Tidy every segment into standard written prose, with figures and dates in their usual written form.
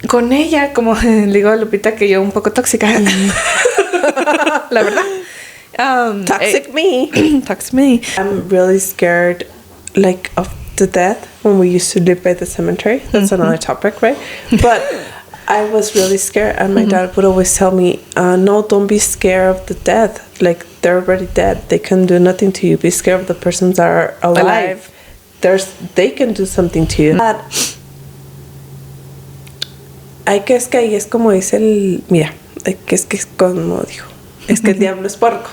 con ella, como le digo a Lupita que yo un poco tóxica. La verdad. Toxic me. Toxic me. I'm really scared, like, of the death when we used to live by the cemetery. That's another topic, right? But I was really scared, and my dad would always tell me, no, don't be scared of the death. Like, they're already dead. They can do nothing to you. Be scared of the persons that are alive. They can do something to you. Hay que es que ahí es como dice el... Mira, que es como dijo. Es que el diablo es puerco.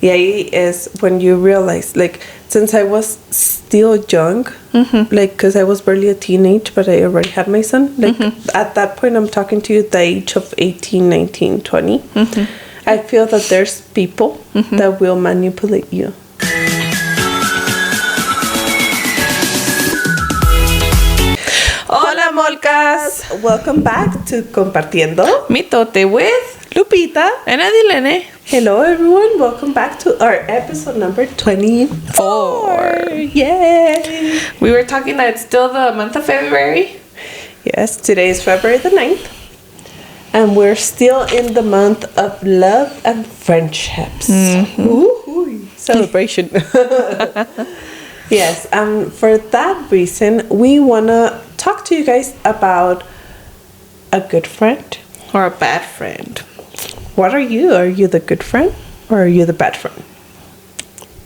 Y ahí is when you realize, like, since I was still young, like, because I was barely a teenage, but I already had my son. Like, at that point, I'm talking to you at the age of 18, 19, 20. I feel that there's people that will manipulate you. Hola, molcas! Welcome back to Compartiendo Mitote with Lupita and Adilene. Hello, everyone. Welcome back to our episode number 24. Yay! We were talking that it's still the month of February. Yes, today is February the 9th. And we're still in the month of love and friendships. Woo-hoo. Celebration. Yes, and for that reason, we want to talk to you guys about a good friend Or a bad friend. What are you? Are you the good friend or are you the bad friend?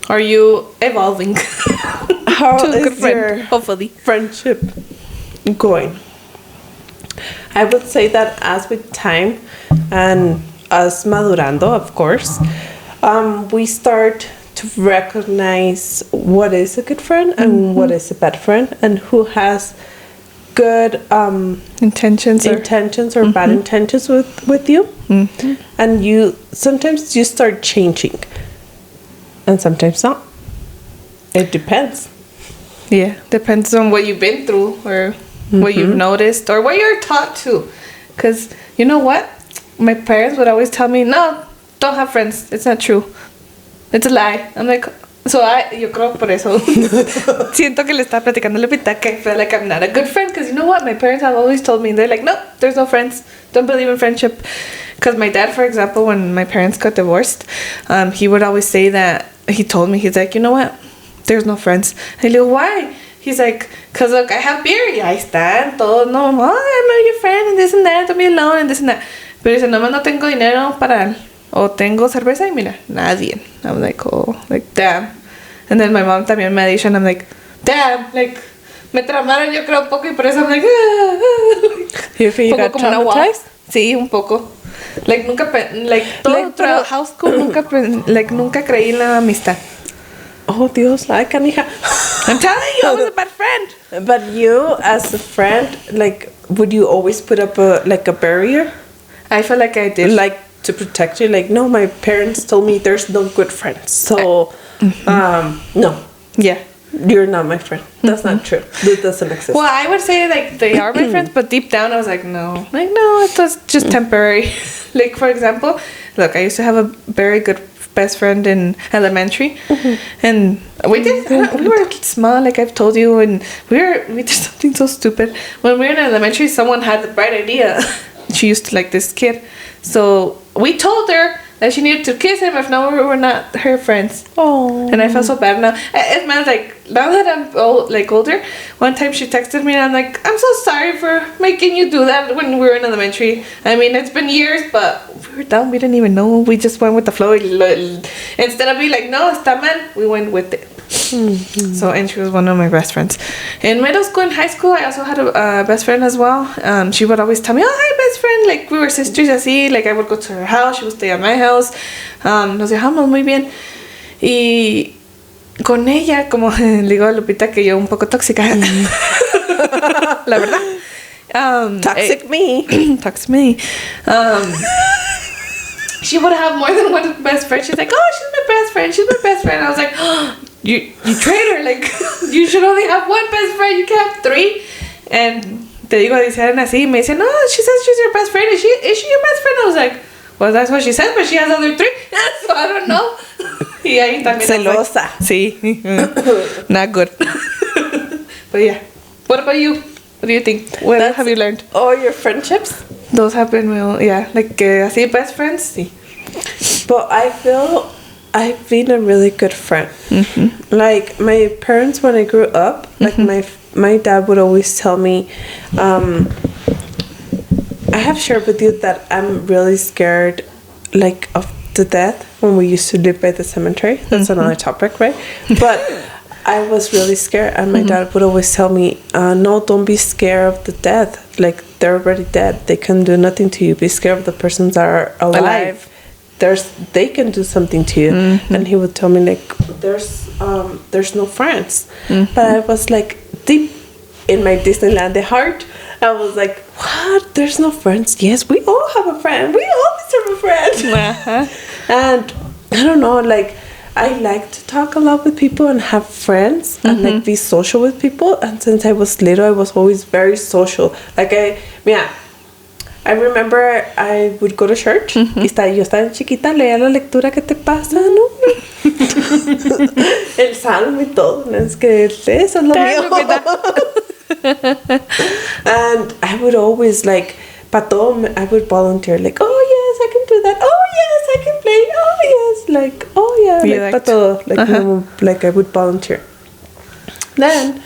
Are you evolving How to a is good friend? your Hopefully. friendship going? I would say that as with time and us madurando, of course, we start to recognize what is a good friend and what is a bad friend, and who has good Intentions or bad intentions with you. And you sometimes you start changing and sometimes not. It depends. Yeah, depends on what you've been through or what you've noticed or what you're taught to. Because you know what? My parents would always tell me, no, don't have friends. It's not true. It's a lie. I'm like, yo creo por eso siento que le estaba platicando a Lupita que I feel like I'm not a good friend, because you know what? My parents have always told me, they're like, no, there's no friends. Don't believe in friendship. Because my dad, for example, when my parents got divorced, he would always say that, he told me, he's like, you know what? There's no friends. I go, why? He's like, because look, I have beer. Y ahí están todos, no, I'm your friend and this and that, don't be alone and this and that. Pero dice, nomás no tengo dinero para... O tengo cerveza y mira, nadie. I'm like, oh, like, damn. And then my mom también me ha dicho, and I'm like, damn, like, me tramaron yo creo un poco y por eso I'm like, You feel you got traumatized? Sí, un poco. Like, nunca, todo throughout high school, nunca creí en la amistad. Oh, Dios, la canija. I'm telling you, I was a bad friend. But you, as a friend, like, would you always put up a barrier? I feel like I did. Like, to protect you? Like, no, my parents told me there's no good friends. So, no. Yeah. You're not my friend. That's not true. That doesn't exist. Well, I would say, like, they are my friends, but deep down I was like, no. Like, no, it was just temporary. Like, for example, look, I used to have a very good best friend in elementary, and we were small, like I've told you, and we did something so stupid. When we were in elementary, someone had the bright idea. She used to like this kid, so we told her that she needed to kiss him, if not, we were not her friends. Oh. And I felt so bad now. It meant, like, now that I'm older, one time she texted me and I'm like, I'm so sorry for making you do that when we were in elementary. I mean, it's been years, but we were dumb. We didn't even know. We just went with the flow. Instead of being like, no, está mal, we went with it. So, and she was one of my best friends. In middle school and high school, I also had a best friend as well. She would always tell me, oh, hi, best friend. Like, we were sisters así. Like, I would go to her house. She would stay at my house. Nos dejamos muy bien. Y con ella, como le digo a Lupita que yo un poco tóxica. La verdad. Toxic me. Toxic me. She would have more than one best friend. She's like, oh, she's my best friend. She's my best friend. I was like, oh, you traitor. Like, you should only have one best friend. You can't have three. And te digo, dicen así. Me dicen, no, she says she's your best friend. Is she your best friend? I was like, well, that's what she says, but she has other three. So I don't know. Y ahí también. Celosa. Sí. Not good. But yeah. What about you? What do you think? What have you learned? Oh, your friendships? Those have been real, yeah, like así best friends, sí. But I feel I've been a really good friend. Like my parents, when I grew up, like my dad would always tell me, I have shared with you that I'm really scared, like, of the death when we used to live by the cemetery. That's another topic, right? But I was really scared, and my dad would always tell me, no, don't be scared of the death. Like, they're already dead. They can do nothing to you. Be scared of the persons that are alive. They can do something to you. And he would tell me, like, there's no friends. But I was like, deep in my Disneyland heart, I was like, what? There's no friends? Yes, we all have a friend. We always have a friend. And I don't know, like, I like to talk a lot with people and have friends and like be social with people. And since I was little, I was always very social. Like I remember I would go to church. Y yo estaba chiquita, leía la lectura que te pasa, ¿no? El salmo y todo. No es que eso es lo mío. And I would always like, I would volunteer, like, oh yes, I can do that. Oh yes, I can play. Oh yes, like, oh yeah, like, todo. Like, like I would volunteer. Then,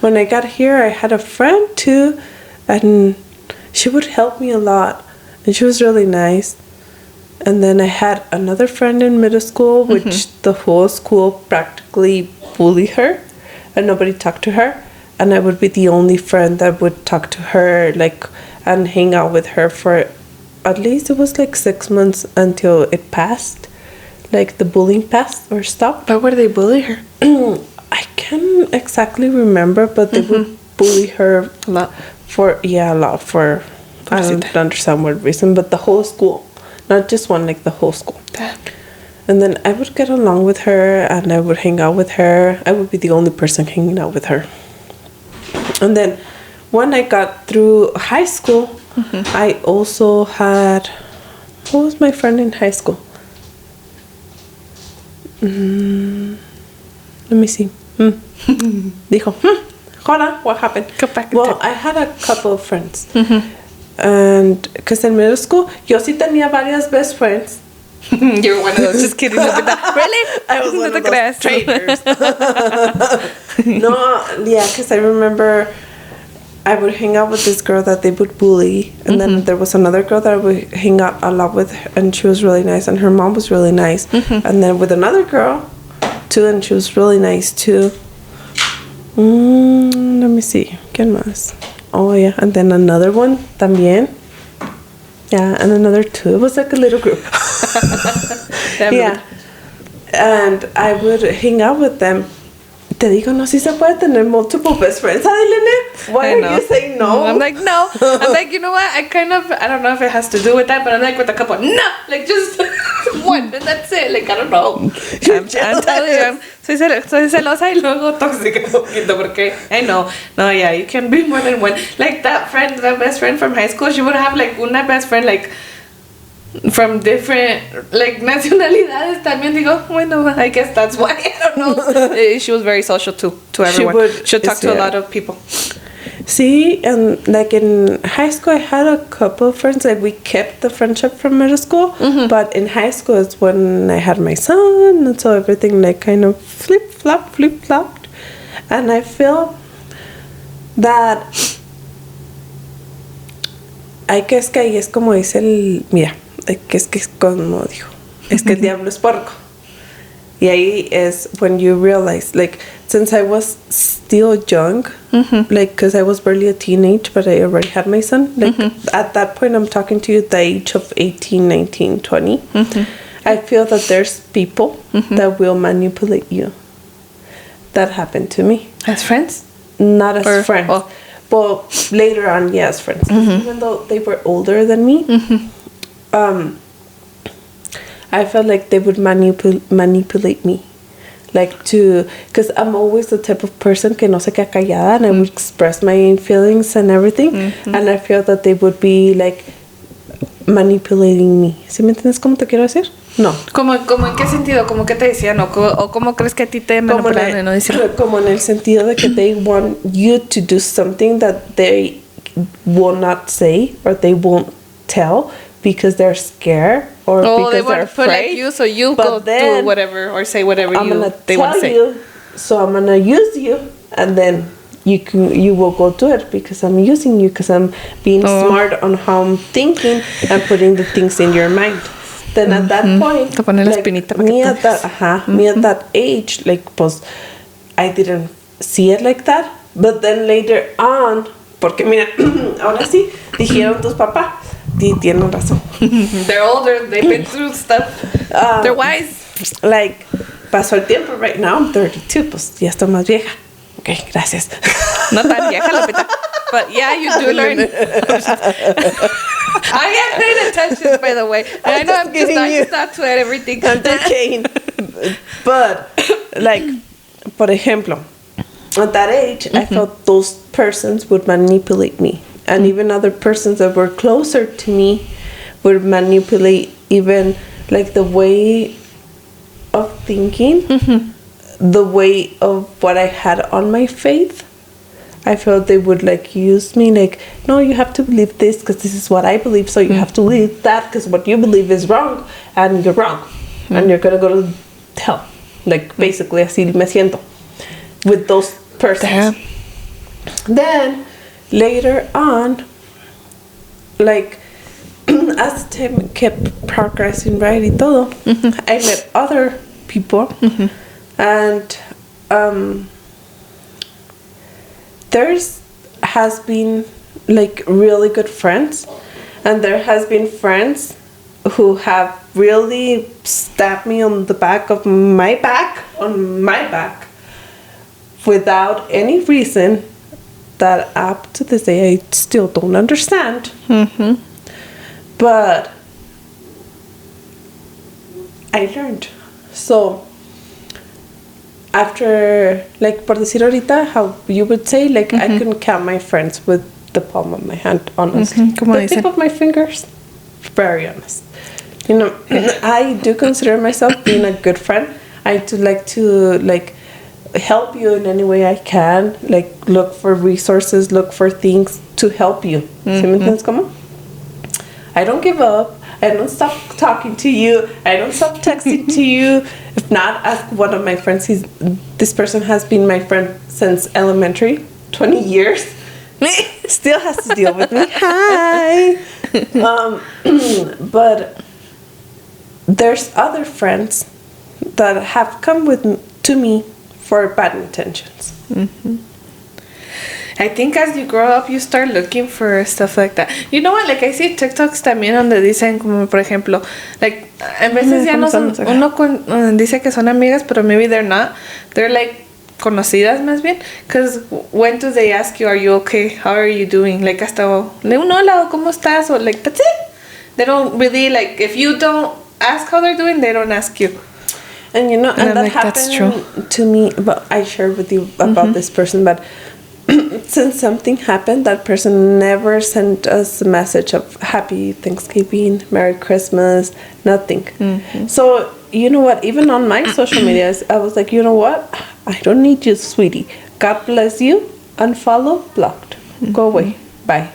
when I got here, I had a friend too, and she would help me a lot, and she was really nice. And then I had another friend in middle school, which the whole school practically bullied her, and nobody talked to her. And I would be the only friend that would talk to her, like, and hang out with her for at least it was like 6 months until it passed, like the bullying passed or stopped. Why would they bully her? I can't exactly remember, but they would bully her A lot. a lot for I don't understand what reason, but the whole school, not just one, like the whole school. Damn. And then I would get along with her, and I would hang out with her. I would be the only person hanging out with her. And then when I got through high school, I also had, who was my friend in high school? Let me see. Dijo, hold on, what happened? Go back. Well, I had a couple of friends. And because in middle school, yo sí tenía varias best friends. You're one of those. Just kidding. Really? I was one No of te those creas. traitors. No, yeah, because I remember I would hang out with this girl that they would bully, and then there was another girl that I would hang out a lot with, and she was really nice, and her mom was really nice. And then with another girl too, and she was really nice too. Let me see. ¿Quién más? Oh yeah, and then another one también. Yeah, and another two. It was like a little group. Yeah. And I would hang out with them. Te digo, no, si se puede tener multiple best friends. Adelene, why are you saying no? I'm like, no. I'm like, you know what? I don't know if it has to do with that, but I'm like with a couple, no, like just one, and that's it. Like, I don't know. I'm telling you, soy celosa y luego tóxica un poquito porque I know. No, yeah, you can be more than one. Like that best friend from high school, she would have like una best friend like from different like nacionalidades también. Digo, bueno, I guess that's why. I don't know. She was very social to everyone. She'll talk to a lot of people. See, and like in high school, I had a couple of friends. Like we kept the friendship from middle school, but in high school is when I had my son, and so everything like kind of flip-flopped. And I feel that hay que es que ahí es como dice mira, que es como dijo, es que el diablo es puerco. Y ahí is when you realize, like, since I was still young, like, because I was barely a teenage, but I already had my son, like, at that point, I'm talking to you at the age of 18, 19, 20. I feel that there's people that will manipulate you. That happened to me. As friends? Not as friends. Oh. But later on, yeah, as friends. Even though they were older than me, I felt like they would manipulate me. Like because I'm always the type of person que no se queda callada, and I would express my feelings and everything. And I feel that they would be like manipulating me. ¿Sí me entiendes cómo te quiero decir? No. ¿Cómo en qué sentido? ¿Cómo que te decían? ¿O cómo crees que a ti te manipularon y no decían? Como en el sentido de que they want you to do something that they will not say or they won't tell because they're scared or because they they're want to put like afraid. you, so you But go then do whatever or say whatever I'm gonna they want to tell say. you, so I'm gonna use you, and then you will go do it because I'm using you because I'm being smart on how I'm thinking and putting the things in your mind. Then at that point, Te pone la like, espinita para me que at that, me at that age, like, pues, I didn't see it like that. But then later on, porque mira, ahora sí, dijeron tus papás, tienen razón. They're older, they've been through stuff. They're wise. Like, pasó el tiempo, right now I'm 32, pues ya estoy más vieja. Ok, gracias. No tan vieja, Lupita. But yeah, you do learn. I am paying attention, by the way. And I know I'm just not to everything. I'm joking. But, like, por ejemplo, at that age, I felt those persons would manipulate me. And even other persons that were closer to me would manipulate even, like, the way of thinking, the way of what I had on my faith. I felt they would like use me like, no, you have to believe this because this is what I believe, so you have to believe that because what you believe is wrong and you're wrong and you're gonna go to hell. Like basically así me siento with those persons. Damn. Then later on, like as time kept progressing right y todo, I met other people and there's has been like really good friends and there has been friends who have really stabbed me on the back of my back without any reason that up to this day I still don't understand. But I learned. So after, like, por decir ahorita, how you would say, like, I can count my friends with the palm of my hand, honestly. The tip of my fingers, very honest. You know, I do consider myself being a good friend. I do like to, like, help you in any way I can. Like, look for resources, look for things to help you. ¿Sí me entiendes cómo? I don't give up. I don't stop talking to you. I don't stop texting to you. If not, ask one of my friends. This person has been my friend since elementary, 20 years. Still has to deal with me. Hi. But there's other friends that have come to me for bad intentions. I think as you grow up, you start looking for stuff like that. You know what? Like, I see TikToks también donde dicen, como por ejemplo, like, en veces ya no son, dice que son amigas, pero maybe they're not. They're like, conocidas más bien. Because when do they ask you, are you okay? How are you doing? Like, hasta, le un hola, ¿cómo estás? Or like, that's it. They don't really, like, if you don't ask how they're doing, they don't ask you. And you know, and that like, happened that's true. to me, but I shared with you about this person, but since something happened, that person never sent us a message of Happy Thanksgiving, Merry Christmas, nothing. So, you know what, even on my social medias, I was like, you know what, I don't need you, sweetie. God bless you, unfollow, blocked, go away, bye.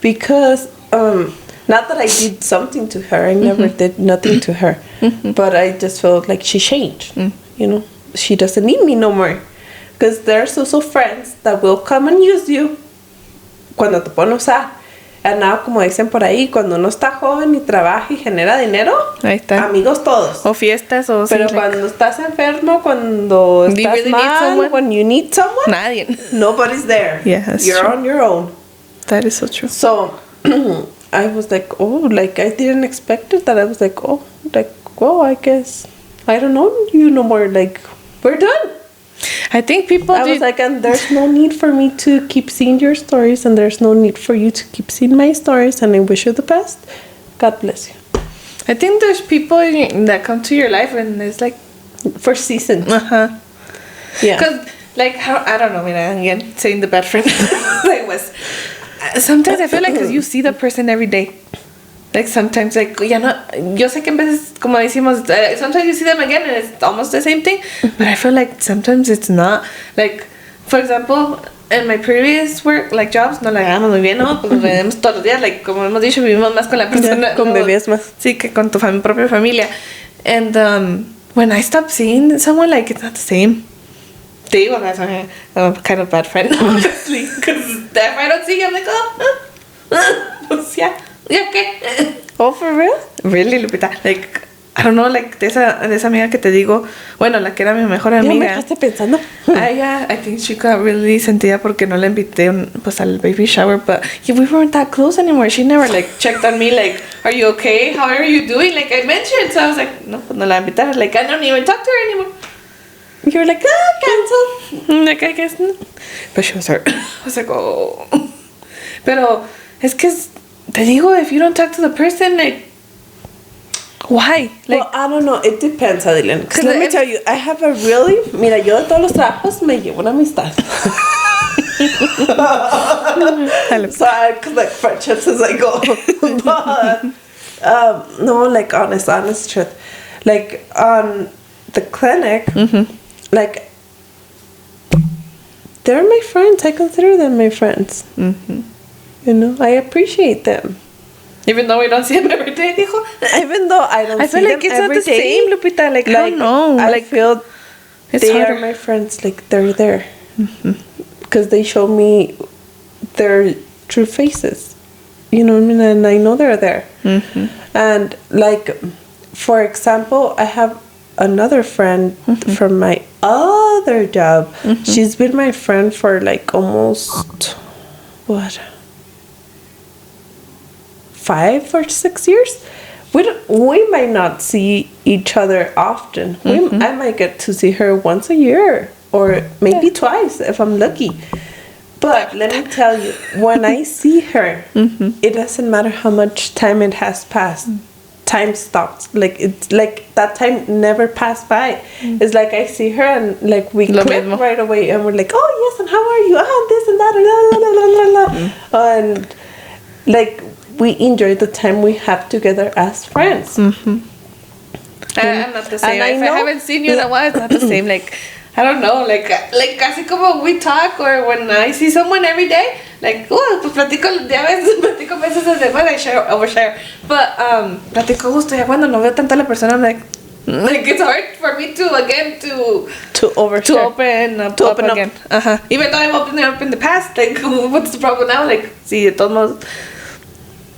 Because, not that I did something to her, I never did nothing to her, but I just felt like she changed, you know, she doesn't need me no more. Because there's also friends that will come and use you cuando te pueden usar. And now, como dicen por ahí, cuando uno está joven y trabaja y genera dinero, ahí está. Amigos todos. O fiestas o pero sí, cuando estás enfermo, cuando do you estás really mal, need someone? when you need someone, Nadie. nobody's there. Yeah, that's You're true. on your own. That is so true. So, I was like, oh, like, I didn't expect it. That I was like, oh, I guess, I don't know you no more. Like, we're done. I think people I was like, and there's no need for me to keep seeing your stories, and there's no need for you to keep seeing my stories, and I wish you the best. God bless you. I think there's people that come to your life and it's like for seasons. Yeah. Because, like, how, I don't know, again, saying the bad friend. Like, was sometimes I feel like because you see the person every day. Like sometimes, like, ya no, yo sé que en veces, como decimos, sometimes you see them again and it's almost the same thing, but I feel like sometimes it's not. Like, for example, in my previous work, like jobs, no la hagamos muy bien, ¿no? Pues nos vemos todos los días, like, como hemos dicho, vivimos más con la persona. convivías más. Sí, que con tu propia familia. And when I stopped seeing someone, like, it's not the same. Te digo, that's why I'm a kind of bad friend, honestly, because if I don't see you, I'm like, pues ya. ¿Ya qué? Oh, for real? Really, Lupita. Like, I don't know, like, de esa amiga que te digo, bueno, la que era mi mejor Ya me amiga. dejaste pensando. I think she got really sentida porque no la invité pues al baby shower, but yeah, we weren't that close anymore. She never like checked on me like, are you okay? How are you doing? Like I mentioned, so I was like, no, pues no la invitaron. Like I don't even talk to her anymore. You were like, cancel. Like I guess no. But she was hurt. I was like, oh. Pero es que te digo, if you don't talk to the person, like, why? Like, Well, I don't know. It depends, Adeline. 'Cause let me tell you, I have a really... Mira, yo de todos los trabajos me llevo una amistad. So I collect friendships as I go. But, no, like, honest truth. Like, on the clinic, like, they're my friends. I consider them my friends. You know, I appreciate them. even though we don't see them every day, dijo. Even though I don't I see feel them like it's not every the day, same, Lupita. Like, I don't know. I Like, feel it's they harder. are my friends. Like they're there because they show me their true faces. You know what I mean? And I know they're there. And like, for example, I have another friend from my other job. She's been my friend for like almost what? 5 or 6 years. We might not see each other often. I might get to see her once a year or maybe twice if I'm lucky. But let me tell you, when I see her, it doesn't matter how much time it has passed. Time stops. Like it's like that time never passed by. It's like I see her and like we Lo click mismo. right away and we're like, oh yes, and how are you? Ah, this and that, and and like we enjoy the time we have together as friends. I'm not the same. And I If I know- haven't seen you in a while, it's not the same. Like, I don't know. Like casi como we talk or when I see someone every day, like, oh, pues platico, ya ves, platico veces a semana, I share, overshare. But, platico justo ya cuando no veo tanto a la persona, I'm like it's hard for me to, again, to overshare. open up, To open up. again. Even though I've opened it up in the past, like, what's the problem now? Like, sí, de todos modos.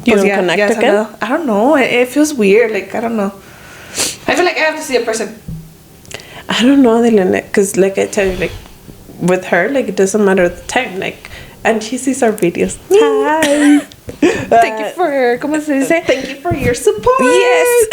You Pues don't ya, connect ya again? sanado. I don't know. It feels weird. Like, I don't know. I feel like I have to see a person. I don't know, Adelina, because like I tell you, like with her, like it doesn't matter the time, like, and she sees our videos. Hi. Thank you for, ¿cómo se dice? Thank you for your support. Yes.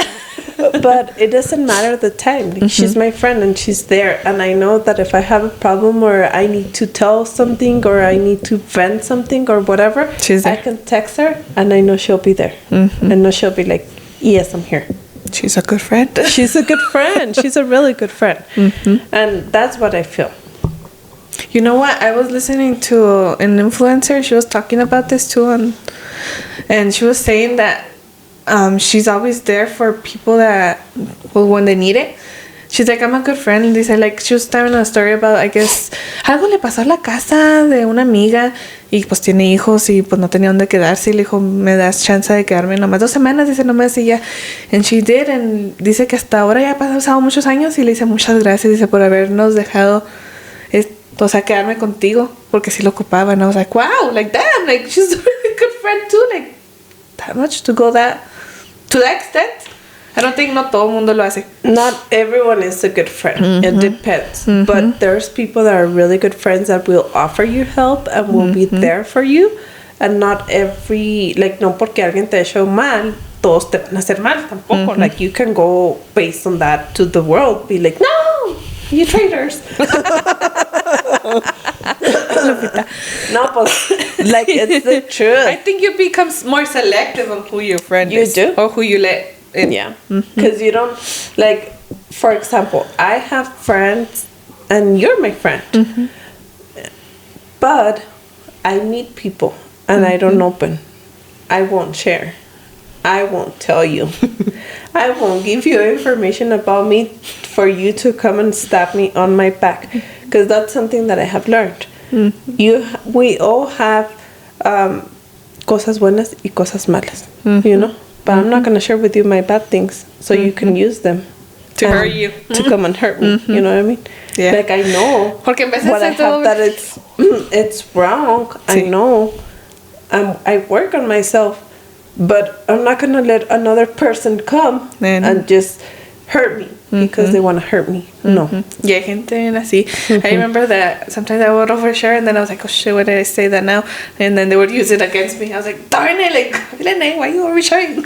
But it doesn't matter the time. Like, she's my friend and she's there, and I know that if I have a problem or I need to tell something or I need to vent something or whatever, She's I there. can text her and I know she'll be there. I know she'll be like, yes, I'm here. She's a good friend. She's a good friend. She's a really good friend. And that's what I feel. You know what? I was listening to an influencer. She was talking about this too, and she was saying that she's always there for people that, well, when they need it. She's like, I'm a good friend. And they say, like, she was telling a story about, I guess, algo le pasó a la casa de una amiga y pues tiene hijos y pues no tenía dónde quedarse y le dijo, me das chance de quedarme nomás 2 semanas, dice, nomás y ya. And she did, and dice que hasta ahora ya ha pasado muchos años y le dice muchas gracias, dice, por habernos dejado, o sea, quedarme contigo, porque sí lo ocupaba. And I was like, wow, like, damn, like, she's a really good friend too, like, that much to go to that extent. I don't think no todo el mundo lo hace. Not everyone is a good friend. It depends. But there's people that are really good friends that will offer you help and will be there for you. And not every, like, no porque alguien te ha hecho mal, todos te van a hacer mal tampoco. Like, you can go based on that to the world, be like, no, you traitors. No, pues, like, it's the truth. I think you become more selective on who your friend You is. do? Or who you let in. Yeah. Because you don't, like, for example, I have friends and you're my friend. But I meet people and I don't open. I won't share. I won't tell you. I won't give you information about me for you to come and stab me on my back, because that's something that I have learned. We all have cosas buenas y cosas malas, you know. But I'm not gonna share with you my bad things, so you can use them to hurt you, to come and hurt me. You know what I mean? Yeah. Like I know Porque en vez de what I hacer todo- have that it's wrong. I Sí. know. I work on myself, but I'm not gonna let another person come and just hurt me because they want to hurt me. No. Y hay gente bien así. I remember that sometimes I would overshare and then I was like, oh shit, why did I say that now? And then they would use it against me. I was like, darn it, like, Elena, why are you oversharing?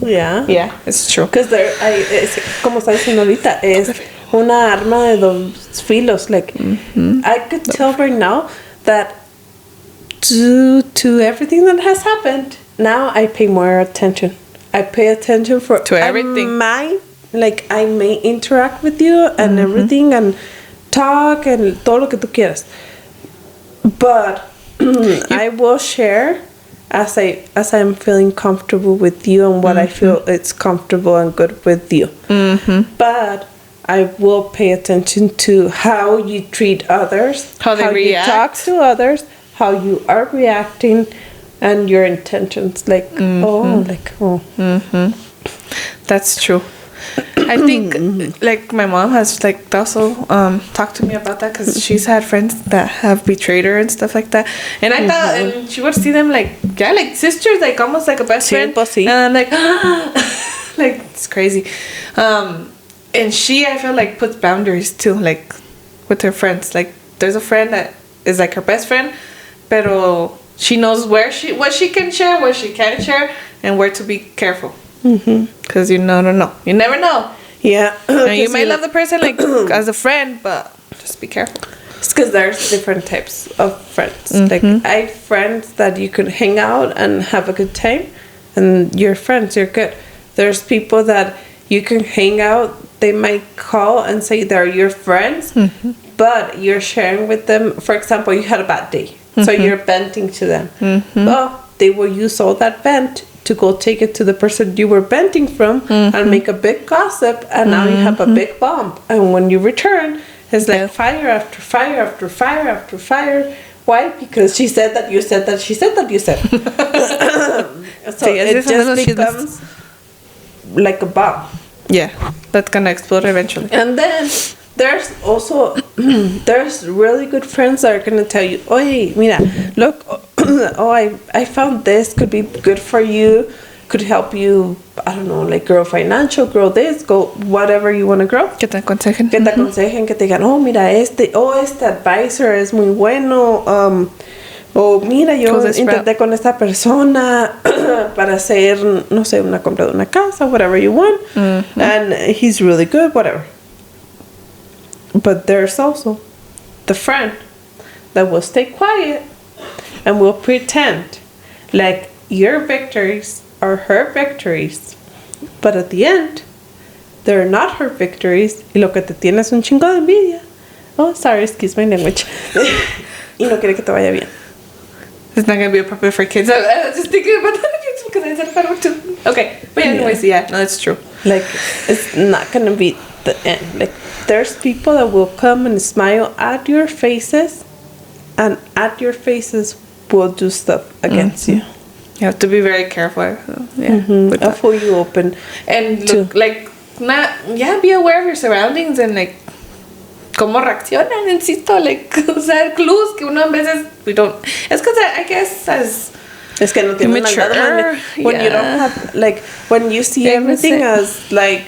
Yeah. Yeah, it's true. Because como está diciendo ahorita, es una arma de dos filos. Like, I could tell right now that due to everything that has happened, now I pay more attention. I pay attention To everything. I may interact with you and everything and talk and todo lo que tú quieras. But I will share as I'm feeling comfortable with you and what I feel it's comfortable and good with you. But I will pay attention to how you treat others, How they you react. talk to others, how you are reacting, and your intentions. Like, That's true. I think like my mom has like also talked to me about that because she's had friends that have betrayed her and stuff like that, and I thought and she would see them like like sisters, like almost like a best Sí, friend, pues sí. and I'm like like it's crazy, and she I feel like puts boundaries too, like with her friends. Like there's a friend that is like her best friend, pero she knows what she can share, what she can't share, and where to be careful. Because you never know. Yeah. And you might love the person like as a friend, but just be careful. It's because there's different types of friends. Like I have friends that you can hang out and have a good time, and you're friends, you're good. There's people that you can hang out, they might call and say they're your friends, but you're sharing with them. For example, you had a bad day, so you're venting to them. Well, they will use all that vent to go take it to the person you were venting from and make a big gossip, and now you have a big bomb. And when you return, it's like fire after fire after fire after fire. Why? Because she said that you said that she said that you said. So it just becomes like a bomb. Yeah, that's gonna explode eventually. And then there's also there's really good friends that are gonna tell you, "Oye, mira, look, I found this could be good for you, could help you. I don't know, like grow financial, grow this, go whatever you want to grow." Que te aconsejen. Que te aconsejen, que te digan, "Oh, mira, este advisor es muy bueno." O mira, yo intenté con esta persona para hacer, no sé, una compra de una casa, whatever you want, and he's really good, whatever. But there's also the friend that will stay quiet and will pretend like your victories are her victories, but at the end, they're not her victories, y lo que te tiene es un chingo de envidia. Oh, sorry, excuse my language. Y no quiere que te vaya bien. It's not gonna be appropriate for kids. I was just thinking about that because I said Peru too. Okay, but anyways, yeah, no, it's true. Like, it's not gonna be the end. Like, there's people that will come and smile at your faces, and at your faces will do stuff against you. You have to be very careful. With Of who you open. and look, like, be aware of your surroundings and like cómo reaccionan, insisto, like, o sea, clues que uno a veces we don't. Es because I guess as Es que no tienen mature, nada, when you don't have, like, when you see everything as, like,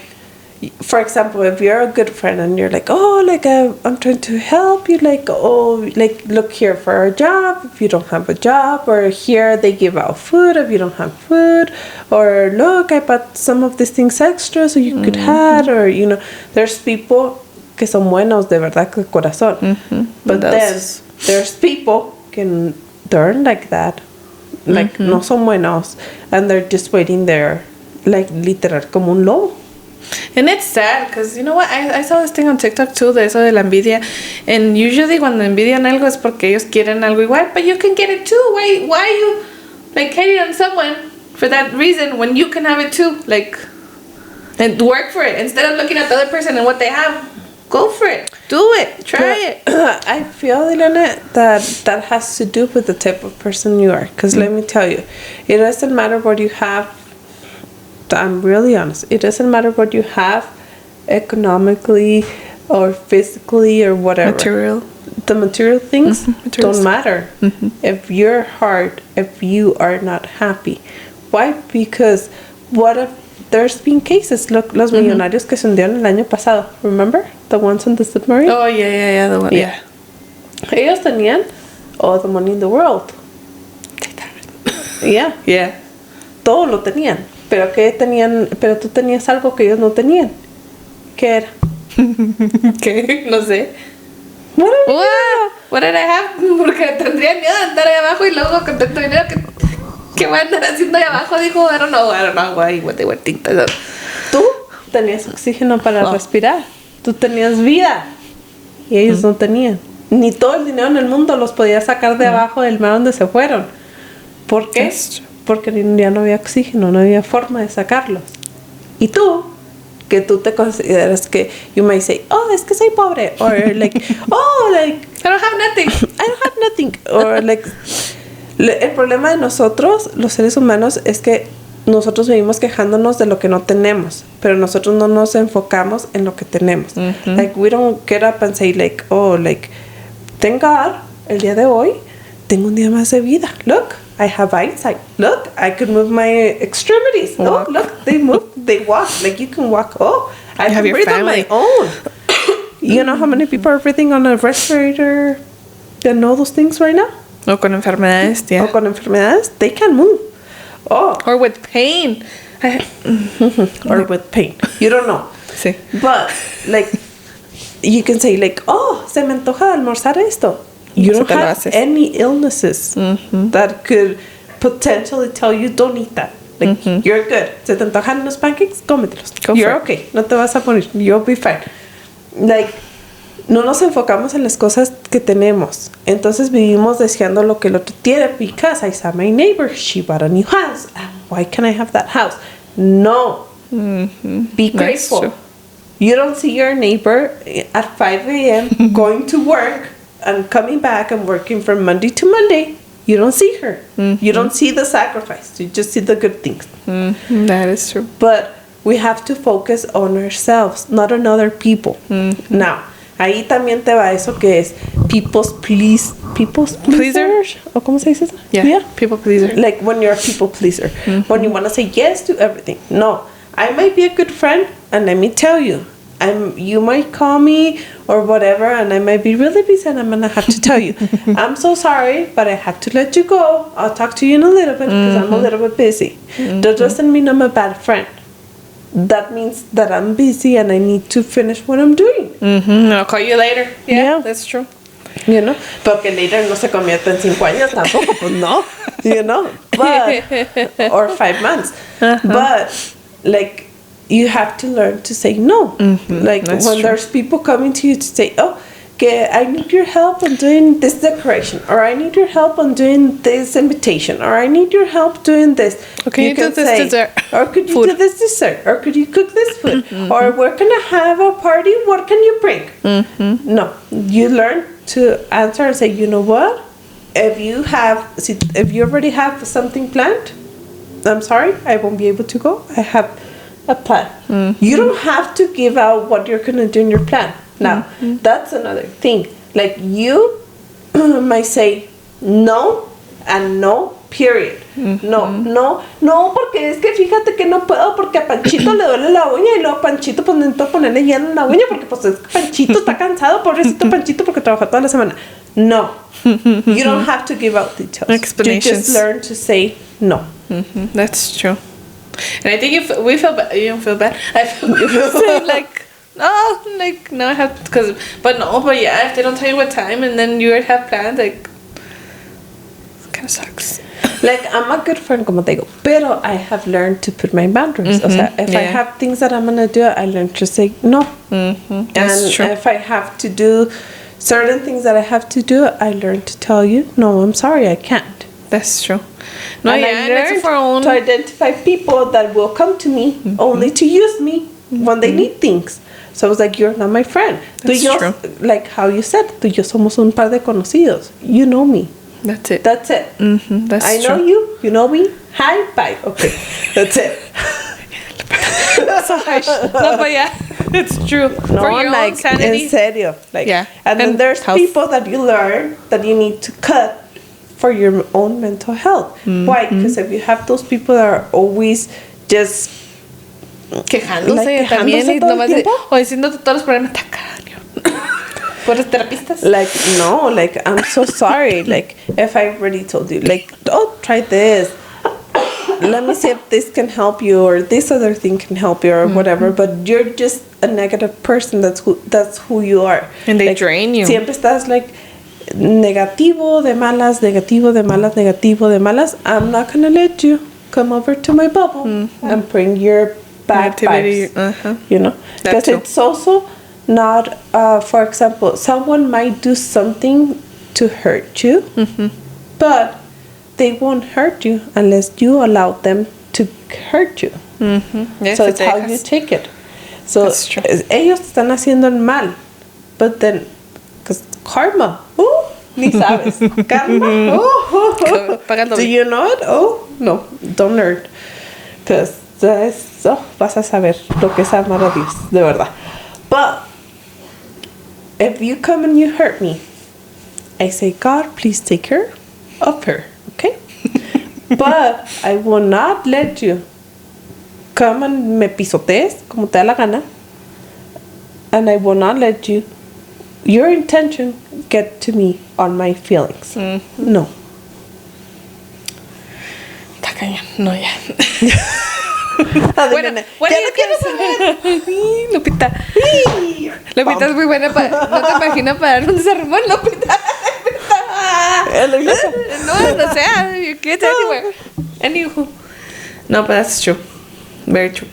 for example, if you're a good friend and you're like, oh, like, I'm trying to help you, like, oh, like, look here for a job if you don't have a job, or here they give out food if you don't have food, or look, I bought some of these things extra so you could have, or, you know, there's people que son buenos de verdad de corazón, but then there's people que they're like that. Like, no son buenos, and they're just waiting there, like, literal, como un lobo. And it's sad because, you know what, I saw this thing on TikTok too, de eso de la envidia, and usually cuando envidian algo es porque ellos quieren algo igual, but you can get it too. Why are you, like, hating on someone for that reason when you can have it too. Like, and work for it instead of looking at the other person and what they have. Go for it. Do it. Try it. I feel, Elena, that has to do with the type of person you are. Because let me tell you, it doesn't matter what you have. I'm really honest. It doesn't matter what you have economically or physically or whatever. The material things don't matter. If your heart, if you are not happy. Why? Because what if there's been cases, look, los millonarios que se hundieron el año pasado, remember? The ones on the submarine? Oh, yeah, the one. Yeah. Ellos tenían all the money in the world. Yeah. Yeah. Todo lo tenían. Pero tú tenías algo que ellos no tenían. ¿Qué era? ¿Qué? No sé. What did I have? Porque tendría miedo de andar ahí abajo y luego con tanto dinero que voy a andar haciendo ahí abajo. Dijo, I don't know what they were thinking. Tú tenías oxígeno para respirar. Tú tenías vida. Y ellos no tenían. Ni todo el dinero en el mundo los podías sacar de abajo del mar donde se fueron. ¿Por qué? Porque ya no había oxígeno, no había forma de sacarlos. Y tú, que tú te consideras que, you might say, oh, es que soy pobre. Or like, oh, like, I don't have nothing. Or like, el problema de nosotros, los seres humanos, es que nosotros vivimos quejándonos de lo que no tenemos, pero nosotros no nos enfocamos en lo que tenemos. Like, we don't get up and say, like, oh, like, thank God, el día de hoy, tengo un día más de vida. Look, I have eyesight. Look, I can move my extremities. Walk. Oh, look, they move, they walk. Like, you can walk. Oh, I have can your breathe on family. my own. You know how many people are breathing on a respirator and all those things right now? O con enfermedades, yeah. O con enfermedades, they can move. Oh. Or with pain. Or with pain. You don't know. Sí. But, like, you can say, like, oh, se me antoja almorzar esto. You don't have any illnesses that could potentially tell you don't eat that. Like, you're good. Se te antojan los pancakes, cómetelos. You're okay. No te vas a poner. You'll be fine. Like, no nos enfocamos en las cosas que tenemos. Entonces vivimos deseando lo que el otro tiene. Because I saw my neighbor, she bought a new house. Why can't I have that house? No. Be grateful. You don't see your neighbor at 5 a.m. going to work and coming back and working from Monday to Monday. You don't see her. You don't see the sacrifice. You just see the good things. That is true. But we have to focus on ourselves, not on other people. Now, ahí también te va eso que es people's pleaser. ¿O cómo se dice eso? Yeah, people pleaser. Like when you're a people pleaser. When you want to say yes to everything. No, I might be a good friend, and let me tell you, you might call me or whatever, and I might be really busy, and I'm gonna have to tell you, I'm so sorry, but I have to let you go. I'll talk to you in a little bit because I'm a little bit busy. That doesn't mean I'm a bad friend. That means that I'm busy and I need to finish what I'm doing. I'll call you later. Yeah, that's true. You know, porque later no se convierte en 5 años tampoco, pues no. You know, but or 5 months. But like, you have to learn to say no. Like that's when true. there's people coming to you to say, oh, que I need your help on doing this decoration, or I need your help on doing this invitation, or I need your help doing this. Okay, you do this dessert. Or could you do this dessert? Or could you cook this food? Or we're gonna have a party, what can you bring? No, you learn to answer and say, you know what? If you already have something planned, I'm sorry, I won't be able to go. I have a plan. You don't have to give out what you're gonna do in your plan. Now, that's another thing. Like, you might say no and no, period. No, porque es que fíjate que no puedo porque a Panchito le duele la uña y luego Panchito pues necesito ponerle hielo en la uña porque pues es que Panchito está cansado, pobrecito Panchito porque trabajó toda la semana. No, you don't have to give out details. Explanations. You just learn to say no. That's true. And I think we feel bad. You don't feel bad. I feel saying like, oh, like no, I have but yeah, if they don't tell you what time and then you already have plans, like, it kind of sucks. Like, I'm a good friend, como te digo, pero I have learned to put my boundaries. O sea, if I have things that I'm gonna do, I learn to say no. That's true. If I have to do certain things that I have to do, I learn to tell you, no, I'm sorry, I can't. That's true. No, And yeah, I and it's learned for our own. to identify people that will come to me only to use me when they need things. So I was like, you're not my friend. That's true. Like how you said, tú y yo somos un par de conocidos. You know me. That's it. That's it. That's I true. know you. You know me. Hi, bye. Okay, that's it. So harsh. No, but yeah, it's true. No, for your own like sanity. en serio. Like, Yeah. And then And there's health. people that you learn that you need to cut for your own mental health. Why? Because if you have those people that are always just Quejándose like, también quejándose y todo el nomás tiempo. o diciéndote todos los problemas. Está cañón. Por los terapistas. like no, like I'm so sorry. Like if I already told you, like, oh, try this. Let me see if this can help you or this other thing can help you or whatever. But you're just a negative person. That's who you are. And they Like, drain you. Siempre estás like negativo de malas, negativo de malas, negativo de malas. I'm not gonna let you come over to my bubble and bring your bad Negativity, vibes. You know, That because too. it's also not. For example, someone might do something to hurt you, but they won't hurt you unless you allow them to hurt you. Yes, So te it's how you dejas. take it. So That's true. ellos están haciendo el mal, but then, because karma, ni sabes, karma, Págalo do bien. you know it? Oh, no, don't learn, because vas a saber lo que es amar a Dios, de verdad. But if you come and you hurt me, I say, God, please take care of her, okay? But I will not let you come and me pisotees como te da la gana, and I will not let you, your intention, get to me on my feelings. No. Está cañón. No, ya. Bueno, what do you quiero saber? Lupita. Lupita es muy buena para... No te imaginas para dar un sermón, Lupita. No sé. You get anywhere. Anywho. No, but that's true. Very true.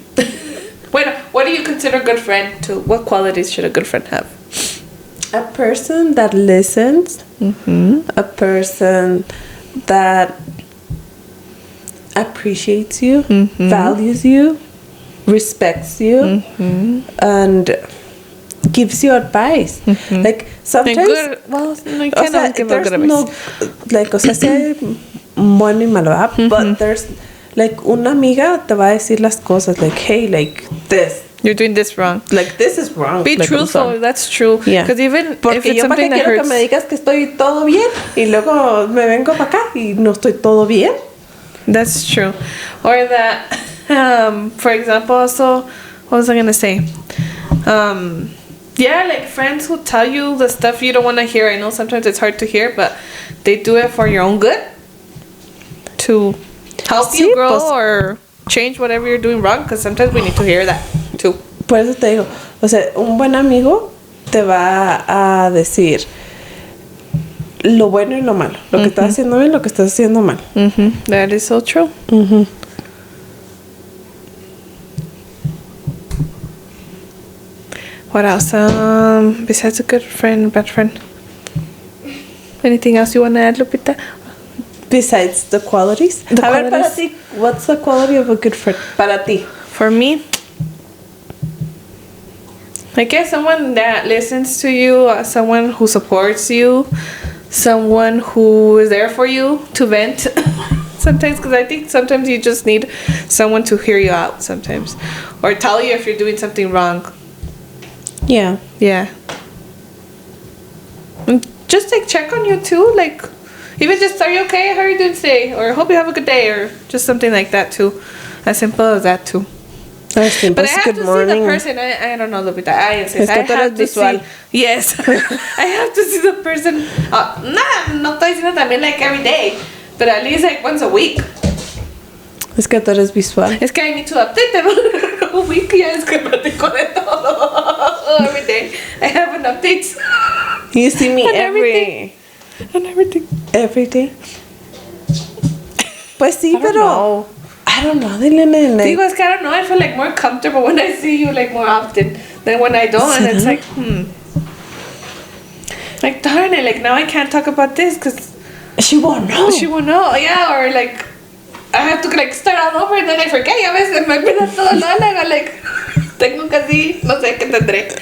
Bueno, what do you consider a good friend too? What qualities should a good friend have? A person that listens, a person that appreciates you, values you, respects you, and gives you advice. Like sometimes, Good, well, no, you o sea, cannot give a there's good advice. no, like, o sea, sea bueno y malo, ¿verdad? But there's, like, una amiga te va a decir las cosas, like, hey, like, this. You're doing this wrong. Like, this is wrong. Be like, I'm truthful. sorry. That's true. Yeah. Because even if Porque it's yo para something qué that quiero hurts, que me digas que estoy todo bien y luego me vengo para acá y no estoy todo bien. that's true. Or that, for example, also, what was I gonna say? Yeah, like friends who tell you the stuff you don't want to hear. I know sometimes it's hard to hear, but they do it for your own good, to help Sí, you grow pues. or change whatever you're doing wrong. Because sometimes we need to hear that too. Por eso te digo, o sea, un buen amigo te va a decir lo bueno y lo malo, lo que estás haciendo bien, lo que estás haciendo mal. That is so true. What else? Besides a good friend, bad friend. Anything else you want to add, Lupita? Besides the qualities. The a ver, para qualities. ti, what's the quality of a good friend? Para ti. For me, I guess someone that listens to you, someone who supports you, someone who is there for you to vent. Sometimes, because I think sometimes you just need someone to hear you out sometimes. Or tell you if you're doing something wrong. Yeah. Yeah. And just like check on you too. Like, even just, are you okay? How are you doing today? Or hope you have a good day. Or just something like that too. As simple as that too. But I have good to morning. see the person. I don't know, Lupita. I insist. Es que I tú have eres to visual. see. Yes. I have to see the person. No estoy diciendo también like every day. But at least like once a week. Es que tú eres visual. Es que I need to update them. A week, ya es que platico de todo. Every day. I have an update. You see me And every And everything. day. Pues sí, I don't pero know. I don't know, Dilene. Like, Digo, es que I don't know. I feel like more comfortable when I see you like more often than when I don't. And it's like, Like, darn it. Like, now I can't talk about this because She won't know. She won't know, yeah, or like I have to like start all over and then I forget. Y a veces me olvida todo luego, like tengo casi, no sé qué tendré.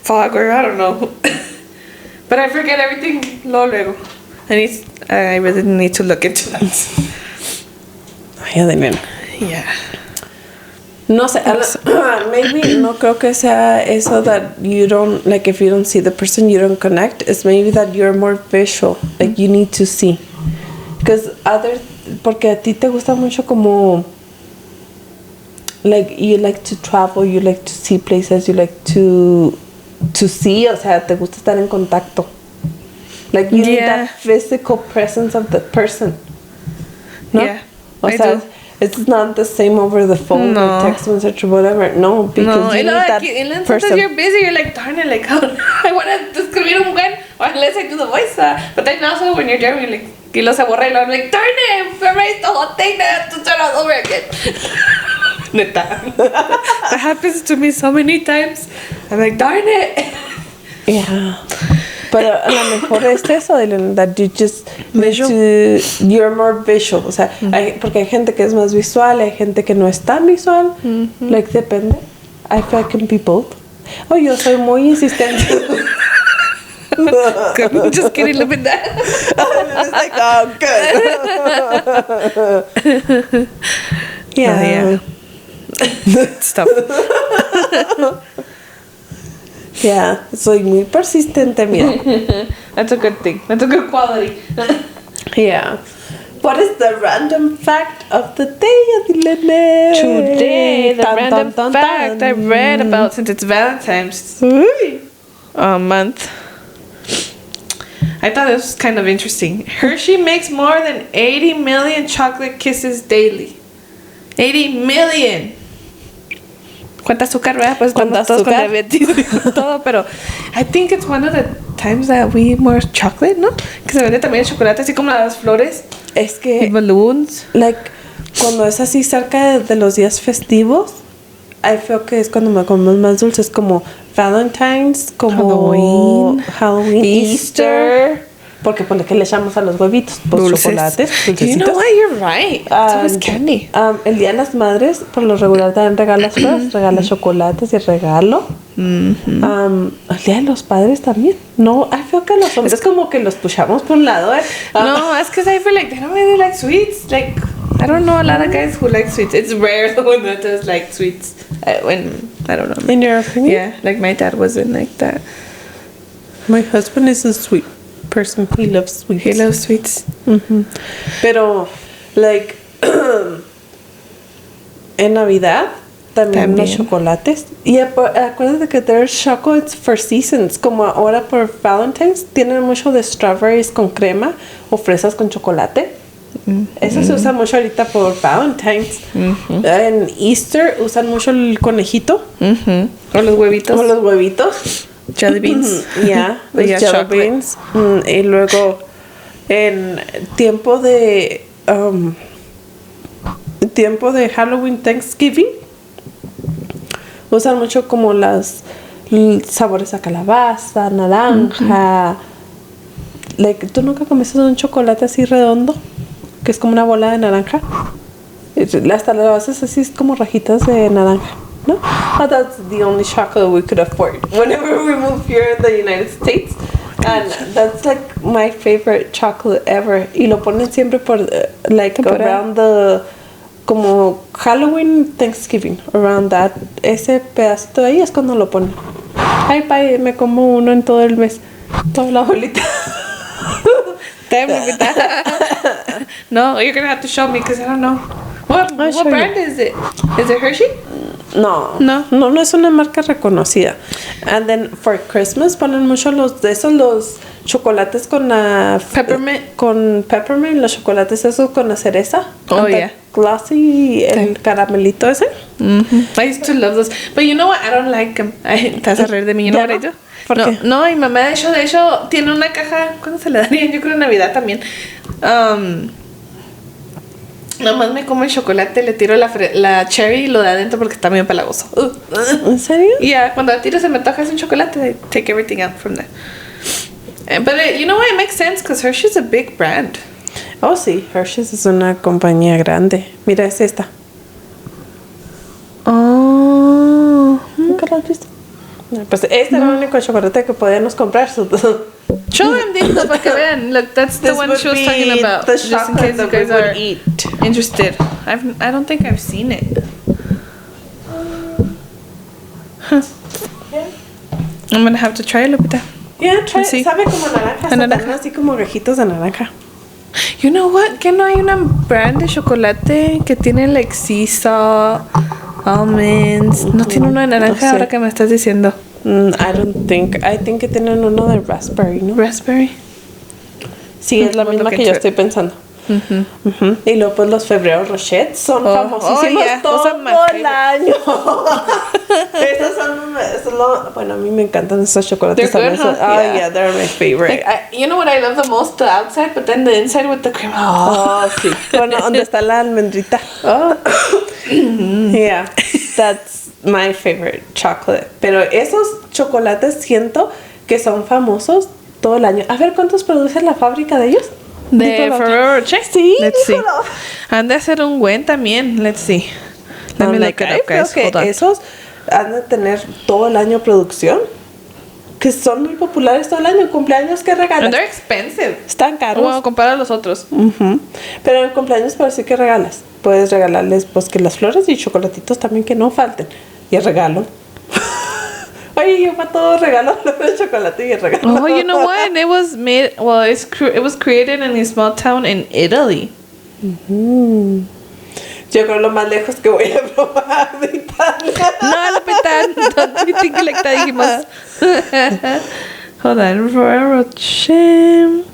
Fog or I don't know. But I forget everything luego. I really need to look into that. Ay, Adelina. Yeah. No sé, maybe no creo que sea eso that you don't, like if you don't see the person, you don't connect. It's maybe that you're more visual, like you need to see. Because porque a ti te gusta mucho como, like you like to travel, you like to see places, you like to see, o sea, te gusta estar en contacto. Like you need that physical presence of the person. No? Yeah, O I sea, do. it's not the same over the phone No. or text message or whatever. No, because you need that and person. sometimes you're busy, you're like, darn it, like, I want to escribir un buen, or unless I do the voice. But then also when you're driving, you're like, y lo se borra y lo, I'm like, darn it, I erased the whole thing, I have to start all over again. Neta. That happens to me so many times. I'm like, darn it. Yeah. Pero a lo mejor es eso, that you just need to, you're more visual. O sea, porque hay gente que es más visual, hay gente que no es tan visual. Like, depende. I feel I can be both. Oh, yo soy muy insistente. Just kidding, look at that. It's like, oh, good. Yeah. Stop. Yeah, soy muy persistente, mira. That's a good thing. That's a good quality. Yeah. What is the random fact of the day, Adilene? Today, the Dun, random dun, dun, fact dun. I read about, since it's Valentine's month, I thought this was kind of interesting. Hershey makes more than 80 million chocolate kisses daily. 80 million. ¿Cuánta azúcar, verdad? Pues ¿Cuánta todos con azúcar? diabetes y todo, pero I think it's one of the times that we eat more chocolate, ¿no? Que se vende también el chocolate, así como las flores, Es que, balloons. like, cuando es así cerca de los días festivos, I feel que es cuando me comemos más dulces, como Valentine's, como Halloween, Easter. Porque pone que le echamos a los huevitos, pues Dulces. chocolates, You dulcecitos. know what? You're right. It's always candy. El Día de las Madres, por lo regular, dan regalos flores, regala chocolates y regalo. El Día de los Padres también. No, I feel que los hombres como que los pushamos por un lado, No, it's because I feel like they don't really like sweets. Like, I don't know a lot of guys who like sweets. It's rare the one that does like sweets. I don't know. In your opinion? Yeah, like my dad wasn't like that. My husband is a sweet person. He loves sweets. He loves sweets. Pero, like, en Navidad también los chocolates. Y acuérdate que there's chocolates for seasons. Como ahora por Valentine's, tienen mucho de strawberries con crema o fresas con chocolate. Eso se usa mucho ahorita por Valentine's. En Easter usan mucho el conejito. O los huevitos. O los huevitos. Jelly beans. Yeah, los Yeah, jelly chocolate. beans. Y luego en tiempo de Halloween, Thanksgiving, usan mucho como las sabores a calabaza, naranja. Like, ¿tú nunca comiste un chocolate así redondo? Que es como una bola de naranja. Hasta lo haces así, es como rajitas de naranja, ¿no? Oh, that's the only chocolate we could afford whenever we moved here in the United States. And that's like my favorite chocolate ever. Y lo ponen siempre por, like, around the, como Halloween, Thanksgiving, around that. Ese pedacito de ahí es cuando lo ponen. Ay, pa, me como uno en todo el mes. Toda la bolita. No, you're gonna have to show me because I don't know. What brand is it? Is it Hershey? No, No. no es una marca reconocida. And then for Christmas ponen mucho los chocolates con Peppermint. con peppermint, los chocolates esos con la cereza. Oh, And the yeah. glossy, el caramelito ese. I used to love those. But you know what? I don't like them. Te vas a reír de mí. You know ¿Ya what I no? do? ¿Por no, qué? no, mi mamá de hecho tiene una caja. ¿Cuándo se le darían? Yo creo en Navidad también. Nomás me como el chocolate, le tiro la cherry y lo de adentro porque está medio pelagoso. ¿En serio? Yeah, cuando la tiro se me antoja es un chocolate. I take everything out from there. But you know what? It makes sense because Hershey's a big brand. Oh, sí, Hershey's es una compañía grande. Mira, es esta. Oh. ¿Nunca lo has visto? No, pues este era el único chocolate que podíamos comprar. Show them this para que vean. Look, that's the This one would she was be talking about. the Just in chocolate case you that we guys would are eat. interested. I don't think I've seen it. Huh. Yeah. I'm gonna have to try it, Lupita. Yeah, try it. Sí. Sabe como naranja. A naranja. Naranja. Así como gajitos de naranja. You know what? ¿Que no hay una brand de chocolate que tiene like sea salt, almonds? ¿No tiene uno de naranja No sé. ahora que me estás diciendo? I don't think. I think que tienen uno de raspberry, ¿no? Raspberry. Sí, es la We'll misma look que yo into estoy pensando. Ujú. Y luego pues los Febrero Rocher son Oh, famosísimos oh, yeah. todo Those are my el año. Esos son, bueno, a mí me encantan esos chocolates. They're good, también. huh? Oh Yeah. yeah, they're my favorite. Like, you know what I love the most? The outside, but then the inside with the cream. Oh. Oh, sí. Bueno, donde está la almendrita. Oh. Yeah, that's my favorite chocolate. Pero esos chocolates siento que son famosos todo el año. A ver, ¿cuántos produce la fábrica de ellos? De Dígalo. Ferrero Rocher. Sí, Let's see. dígalo. Han de hacer un buen también. Let's see. Let me look it I up, creo guys. que Hold on. esos han de tener todo el año producción. Que son muy populares todo el año. Cumpleaños que regalas. And they're expensive. Están caros. Bueno, compara a los otros. Ujú. Pero en cumpleaños parece que regalas. Puedes regalarles pues que las flores y chocolatitos también que no falten. Y el regalo. Oye, yo para todo regalo flores, chocolate y el regalo. Oh, you know what? And it was made. Well, it was created in a small town in Italy. Yo creo lo más lejos que voy a probar de Italia. No, Lupita, don't you think like that, dijimos. Hold on, Ferrero Rocher.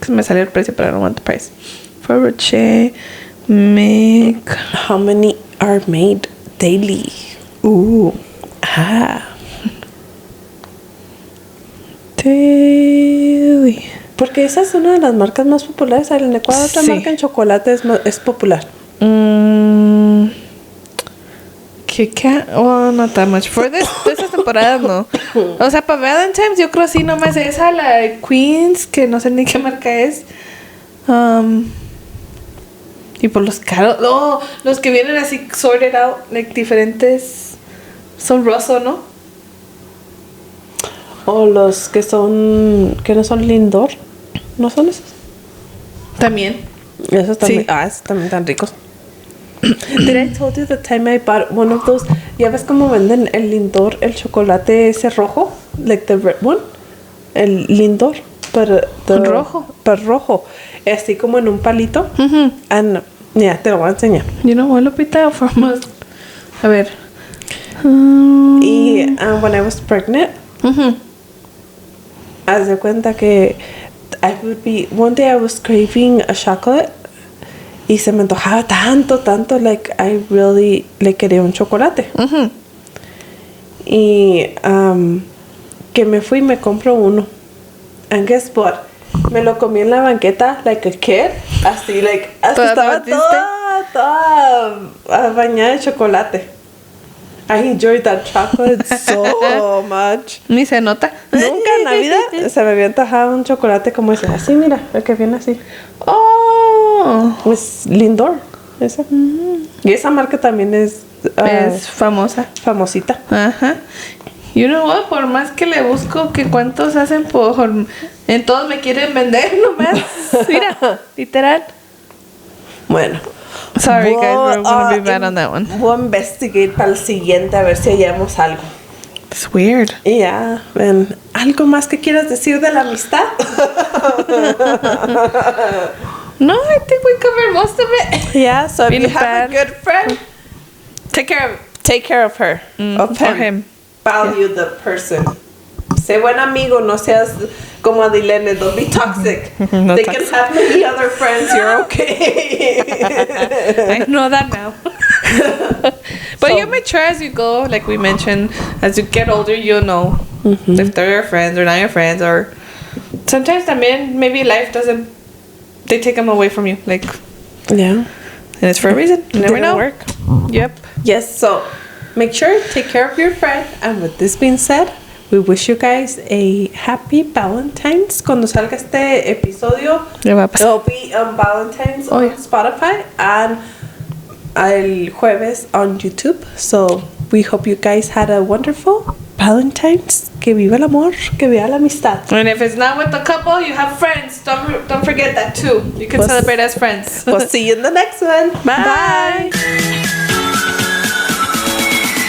Que me salió el precio, pero I don't want the price. Ferrero Rocher make How many are made daily? daily. Porque esa es una de las marcas más populares. En Ecuador otra Sí. marca en chocolate es popular. Kit Kat, well, not that much. For de esas temporadas, no. O sea, para Valentine's, yo creo sí nomás esa, la de Queens, que no sé ni qué marca es. Y por los caros, no, los que vienen así sorted out, like diferentes, son rosa, ¿no? O los que no son Lindor. ¿No son esos? También. Esos también. Sí. Esos también tan ricos. Did I told you the time I bought one of those? ¿Ya ves cómo venden el Lindor, el chocolate ese rojo? Like the red one. El Lindor. Pero Rojo. Pero rojo. Así como en un palito. And ya, te lo voy a enseñar. You know what, Lupita? A ver. Y when I was pregnant, haz de cuenta que one day I was craving a chocolate y se me antojaba tanto, like I really le quería un chocolate. Y que me fui y me compro uno. And guess what? Me lo comí en la banqueta like a kid, así like hasta estaba toda bañada de chocolate. I enjoyed that chocolate so much. Ni se nota. Nunca en la vida se me había antojado un chocolate como ese. Así, mira, el que viene así. Oh. Es Lindor. Ese. Y esa marca también es Famosa. famosita. Ajá. You know what? Por más que le busco que cuántos hacen en todos me quieren vender nomás. Mira, literal. Bueno. Sorry guys, we're gonna be bad on that one. Voy a investigar para el siguiente a ver si hallamos algo. It's weird. Y ya, ven. ¿Algo más que quieras decir de la amistad? No, I think we covered most of it. Yeah, so if Being you have bad. a good friend, Take care of it. take care of her. Of or him. him. Value the person. Sé buen amigo, no seas como Adilene, don't be toxic. No They toxic. can have many other friends, you're okay. I know that now. But So- you mature as you go, like we mentioned. As you get older, you'll know if they're your friends or not your friends. Or sometimes, también, maybe life doesn't. They take them away from you, like, Yeah. and it's for a reason. You never Didn't know. work. Yep. Yes, so make sure take care of your friend. And with this being said, we wish you guys a happy Valentine's. Cuando salga este episodio, Ya va a pasar. it'll be on Valentine's Oh, on yeah. Spotify and el jueves on YouTube. So we hope you guys had a wonderful Valentine's. Que viva el amor, que viva la amistad. And if it's not with the couple, you have friends. Don't forget that too. You can Pues- celebrate as friends. We'll see you in the next one. Bye.